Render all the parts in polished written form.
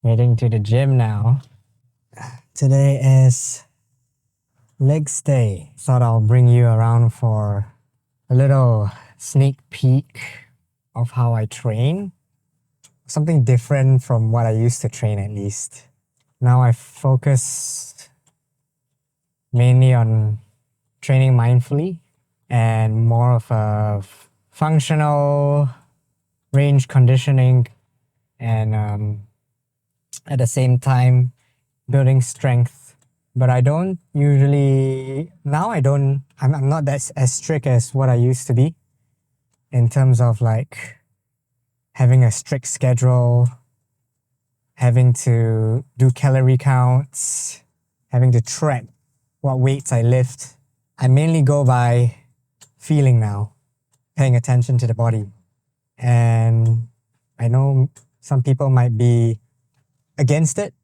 Heading to the gym now. Today is legs day. Thought I'll bring you around for a little sneak peek of how I train. Something different from what I used to train, at least. Now I focus mainly on training mindfully and more of a functional range conditioning and at the same time building strength. But I don't usually, now I'm not as strict as what I used to be in terms of like having a strict schedule, having to do calorie counts, having to track what weights I lift. I mainly go by feeling now, paying attention to the body. And I know some people might be against it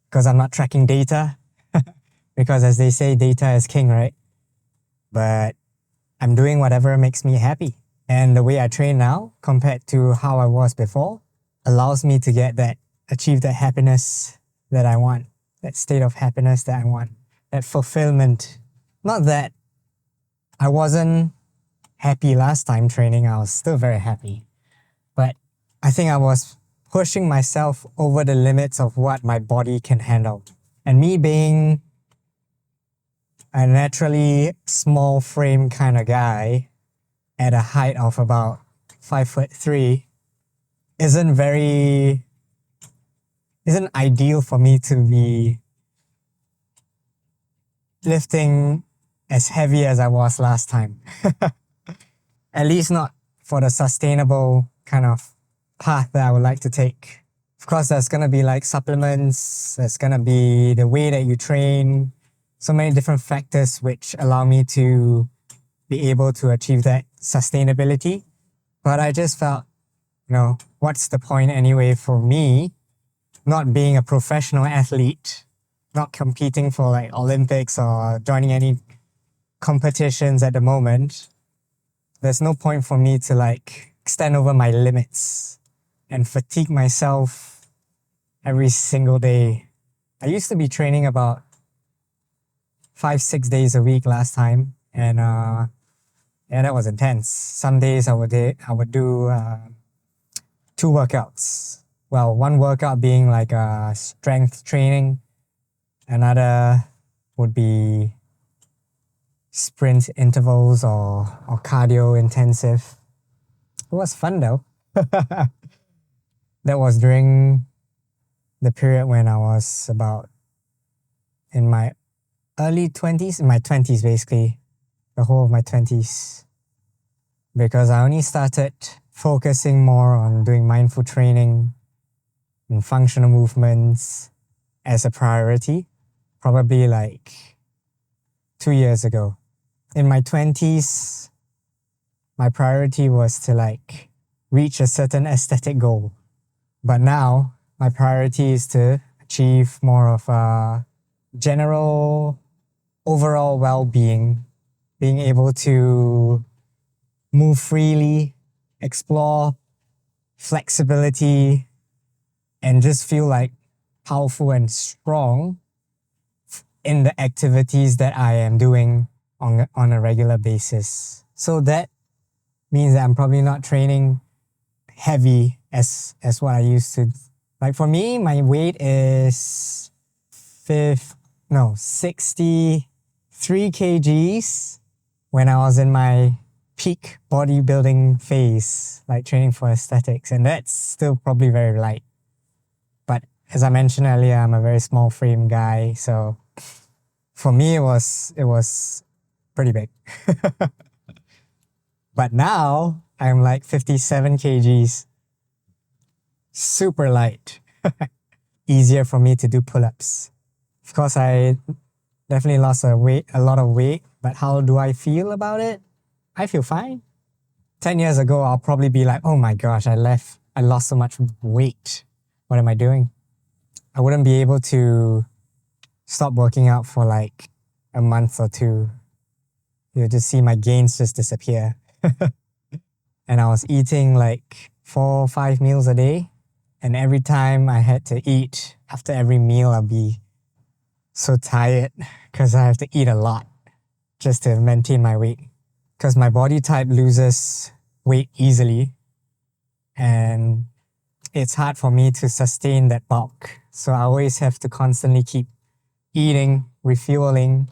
because I'm not tracking data. Because as they say, data is king, right? But I'm doing whatever makes me happy. And the way I train now compared to how I was before allows me to achieve that happiness that I want, that state of happiness that I want, that fulfillment. Not that I wasn't happy last time training, I was still very happy. But I think I was pushing myself over the limits of what my body can handle. And me being a naturally small frame kind of guy at a height of about 5'3" isn't ideal for me to be lifting as heavy as I was last time. At least not for the sustainable kind of path that I would like to take. Of course, there's going to be like supplements, there's going to be the way that you train, so many different factors which allow me to be able to achieve that sustainability. But I just felt, what's the point anyway for me not being a professional athlete, not competing for like Olympics or joining any competitions at the moment. There's no point for me to like extend over my limits and fatigue myself every single day. I used to be training about 5-6 days a week last time, and that was intense. Some days I would do 2 workouts. Well, one workout being like strength training, another would be sprint intervals or cardio intensive. It was fun though. That was during the period when I was about in my early 20s, in my 20s basically, the whole of my 20s. Because I only started focusing more on doing mindful training and functional movements as a priority, probably like 2 years ago. In my 20s, my priority was to like reach a certain aesthetic goal. But now my priority is to achieve more of a general overall well-being, being able to move freely, explore flexibility, and just feel like powerful and strong in the activities that I am doing on a regular basis. So that means that I'm probably not training heavy as what I used to. Like for me, my weight is 63 kgs when I was in my peak bodybuilding phase, like training for aesthetics, and that's still probably very light. But as I mentioned earlier, I'm a very small frame guy, so for me it was pretty big. But now I'm like 57 kgs, super light. Easier for me to do pull-ups. Of course, I definitely lost a lot of weight, but how do I feel about it? I feel fine. 10 years ago, I'll probably be like, oh my gosh, I lost so much weight. What am I doing? I wouldn't be able to stop working out for like a month or two. You'll just see my gains just disappear. And I was eating like 4 or 5 meals a day. And every time I had to eat, after every meal, I'll be so tired because I have to eat a lot just to maintain my weight. Because my body type loses weight easily and it's hard for me to sustain that bulk. So I always have to constantly keep eating, refueling,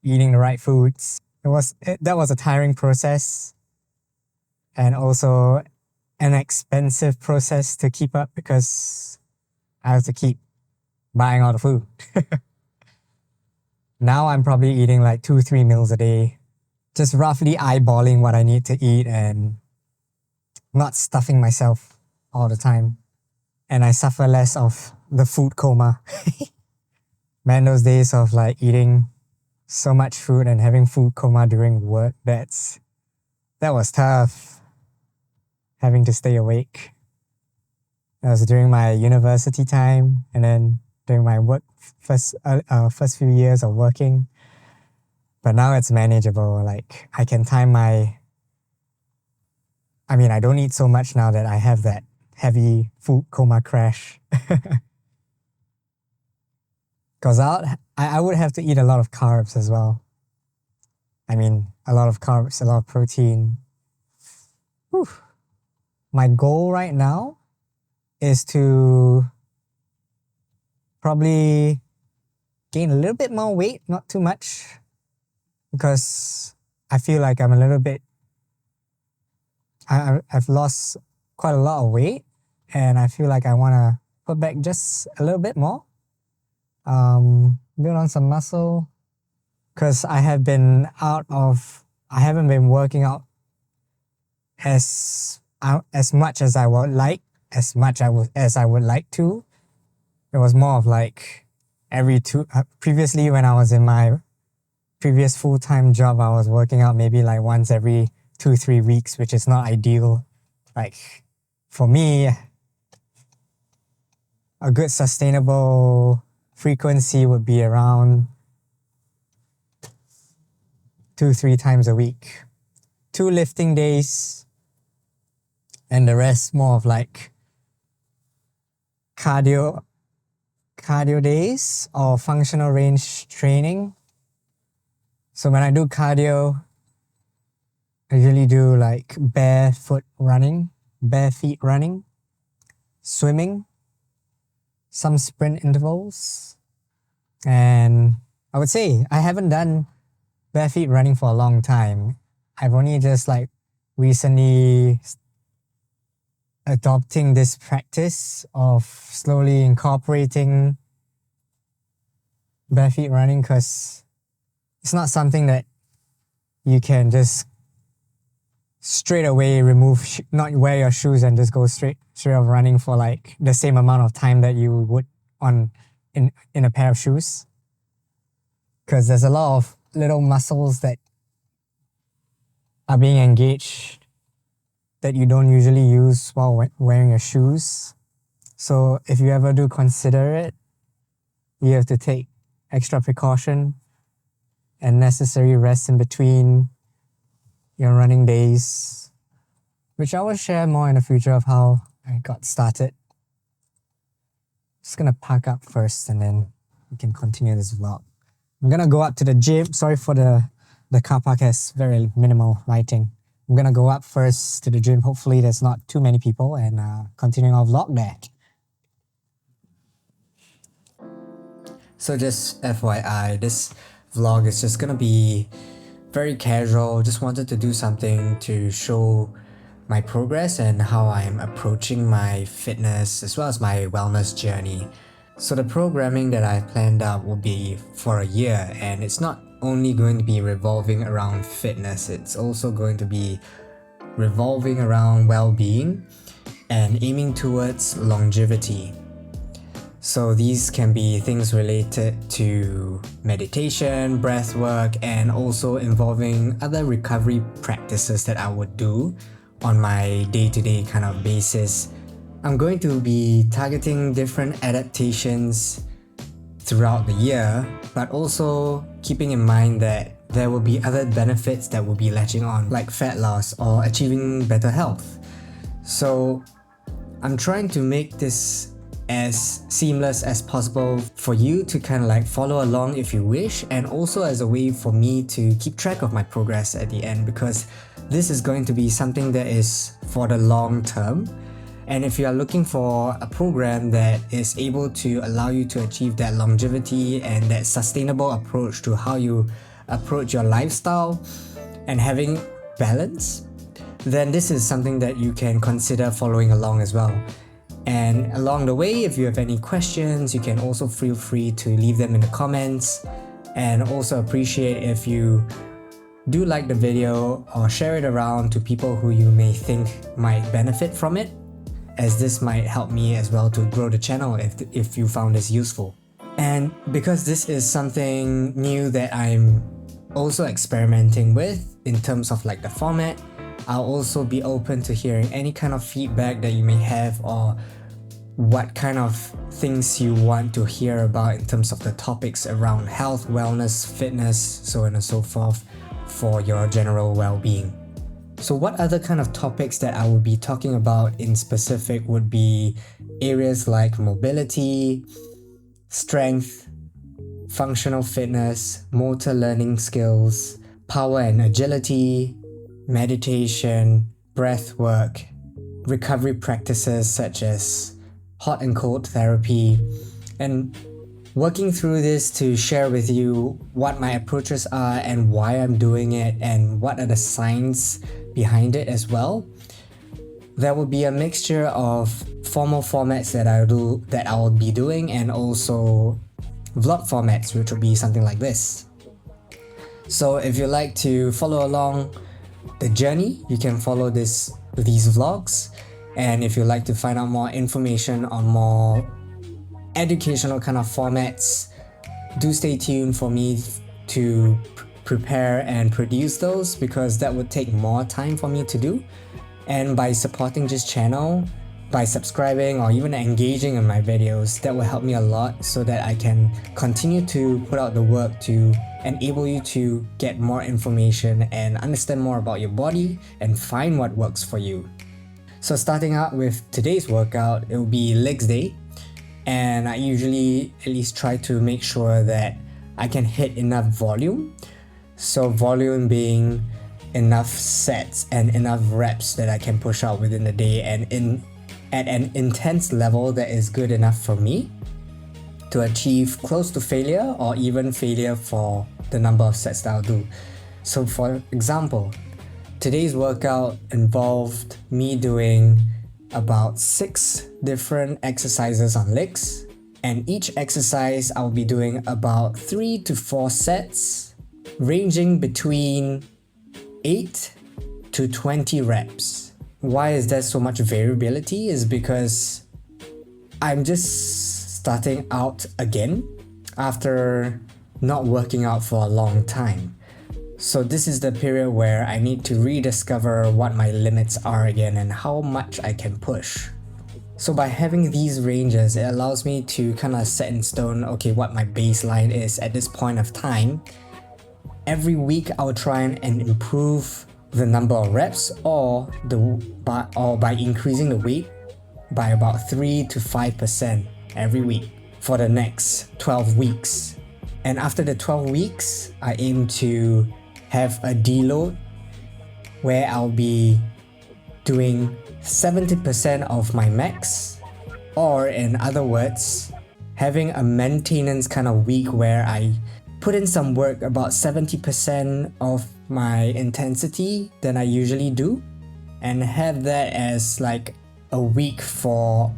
eating the right foods. That was a tiring process and also an expensive process to keep up because I have to keep buying all the food. Now I'm probably eating like 2-3 meals a day, just roughly eyeballing what I need to eat and not stuffing myself all the time. And I suffer less of the food coma. Man, those days of like eating so much food and having food coma during work, that was tough. Having to stay awake. That was during my university time and then during my first few years of working. But now it's manageable. Like I can time I don't eat so much now that I have that heavy food coma crash. Because I would have to eat a lot of carbs as well. A lot of carbs, a lot of protein. Whew. My goal right now is to probably gain a little bit more weight, not too much, because I feel like I'm a little bit, I've lost quite a lot of weight and I feel like I want to put back just a little bit more, build on some muscle, because I haven't been working out as much as I would like, as I would like to. It was more of like previously when I was in my previous full-time job, I was working out maybe like once every 2-3 weeks, which is not ideal. Like for me, a good sustainable frequency would be around 2-3 times a week. 2 lifting days and the rest more of like cardio days or functional range training. So when I do cardio, I usually do like bare feet running, swimming, some sprint intervals. And I would say I haven't done bare feet running for a long time. I've only just like recently adopting this practice of slowly incorporating bare feet running, because it's not something that you can just straight away not wear your shoes and just go straight off running for like the same amount of time that you would in a pair of shoes. Because there's a lot of little muscles that are being engaged that you don't usually use while wearing your shoes. So if you ever do consider it, you have to take extra precaution and necessary rest in between your running days, which I will share more in the future of how I got started. Just gonna park up first and then we can continue this vlog. I'm gonna go up to the gym. Sorry for the car park has very minimal lighting. I'm gonna go up first to the gym. Hopefully there's not too many people and continuing our vlog there. So just FYI, this vlog is just gonna be very casual. Just wanted to do something to show my progress and how I'm approaching my fitness as well as my wellness journey. So the programming that I've planned out will be for a year, and it's not only going to be revolving around fitness, it's also going to be revolving around well-being and aiming towards longevity. So these can be things related to meditation, breathwork, and also involving other recovery practices that I would do on my day-to-day kind of basis. I'm going to be targeting different adaptations throughout the year, but also keeping in mind that there will be other benefits that will be latching on, like fat loss or achieving better health. So I'm trying to make this as seamless as possible for you to kind of like follow along if you wish, and also as a way for me to keep track of my progress at the end, because this is going to be something that is for the long term. And if you are looking for a program that is able to allow you to achieve that longevity and that sustainable approach to how you approach your lifestyle and having balance, then this is something that you can consider following along as well. And along the way, if you have any questions, you can also feel free to leave them in the comments, and also appreciate if you do like the video or share it around to people who you may think might benefit from it, as this might help me as well to grow the channel if you found this useful. And because this is something new that I'm also experimenting with in terms of like the format, I'll also be open to hearing any kind of feedback that you may have, or what kind of things you want to hear about in terms of the topics around health, wellness, fitness, so on and so forth, for your general well-being. So what other kind of topics that I will be talking about in specific would be areas like mobility, strength, functional fitness, motor learning skills, power and agility, meditation, breath work, recovery practices such as hot and cold therapy, and working through this to share with you what my approaches are and why I'm doing it and what are the science behind it as well. There will be a mixture of formal formats that I'll be doing, and also vlog formats, which will be something like this. So if you like to follow along the journey, you can follow these vlogs. And if you'd like to find out more information on more educational kind of formats, do stay tuned for me to prepare and produce those, because that would take more time for me to do. And by supporting this channel, by subscribing or even engaging in my videos, that will help me a lot so that I can continue to put out the work to enable you to get more information and understand more about your body and find what works for you. So starting out with today's workout, it will be legs day, and I usually at least try to make sure that I can hit enough volume. So volume being enough sets and enough reps that I can push out within the day, and at an intense level that is good enough for me to achieve close to failure or even failure for the number of sets that I'll do. So for example, today's workout involved me doing about 6 different exercises on legs, and each exercise I'll be doing about 3 to 4 sets, ranging between 8 to 20 reps. Why is there so much variability? Is because I'm just starting out again after not working out for a long time. So this is the period where I need to rediscover what my limits are again and how much I can push. So by having these ranges, it allows me to kind of set in stone, okay, what my baseline is at this point of time. Every week I'll try and improve the number of reps or by increasing the weight by about 3 to 5% every week for the next 12 weeks. And after the 12 weeks, I aim to have a deload where I'll be doing 70% of my max, or in other words, having a maintenance kind of week where I put in some work about 70% of my intensity than I usually do, and have that as like a week for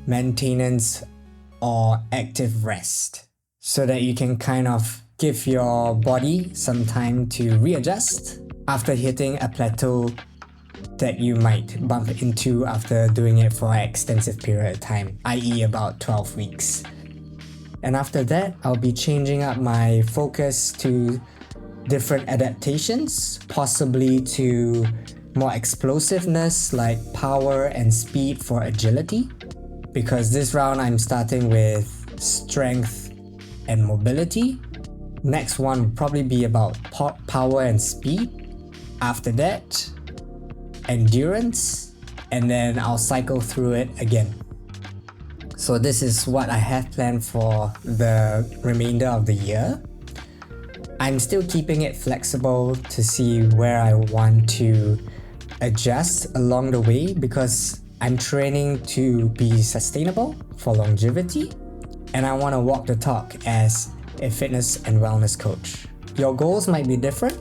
maintenance or active rest, so that you can kind of give your body some time to readjust after hitting a plateau that you might bump into after doing it for an extensive period of time, i.e. about 12 weeks. And after that, I'll be changing up my focus to different adaptations, possibly to more explosiveness like power and speed for agility, because this round I'm starting with strength and mobility. Next one will probably be about power and speed. After that, endurance, and then I'll cycle through it again. So this is what I have planned for the remainder of the year. I'm still keeping it flexible to see where I want to adjust along the way because I'm training to be sustainable for longevity, and I want to walk the talk as a fitness and wellness coach. Your goals might be different.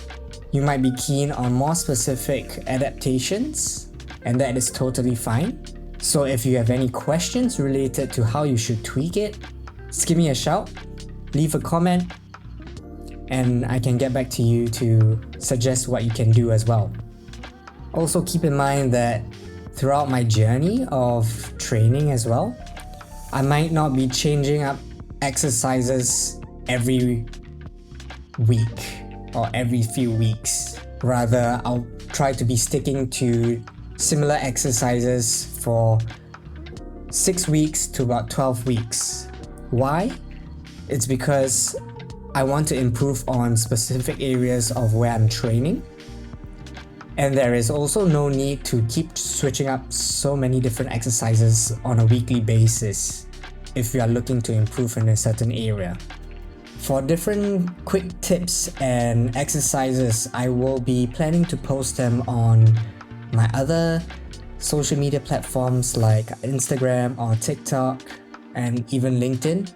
You might be keen on more specific adaptations, and that is totally fine. So if you have any questions related to how you should tweak it, just give me a shout, leave a comment, and I can get back to you to suggest what you can do as well. Also keep in mind that throughout my journey of training as well, I might not be changing up exercises every week or every few weeks. Rather, I'll try to be sticking to similar exercises for 6 weeks to about 12 weeks. Why? It's because I want to improve on specific areas of where I'm training. And there is also no need to keep switching up so many different exercises on a weekly basis if you are looking to improve in a certain area. For different quick tips and exercises, I will be planning to post them on my other social media platforms like Instagram or TikTok and even LinkedIn.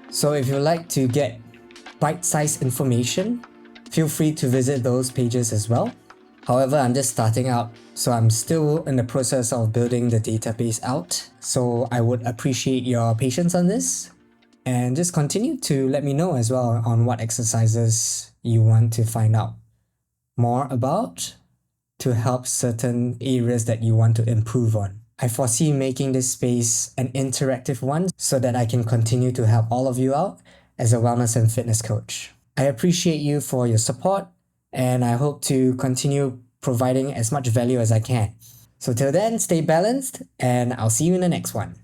So if you'd like to get bite-sized information, feel free to visit those pages as well. However, I'm just starting out, so I'm still in the process of building the database out. So I would appreciate your patience on this, and just continue to let me know as well on what exercises you want to find out more about to help certain areas that you want to improve on. I foresee making this space an interactive one so that I can continue to help all of you out as a wellness and fitness coach. I appreciate you for your support, and I hope to continue providing as much value as I can. So till then, stay balanced, and I'll see you in the next one.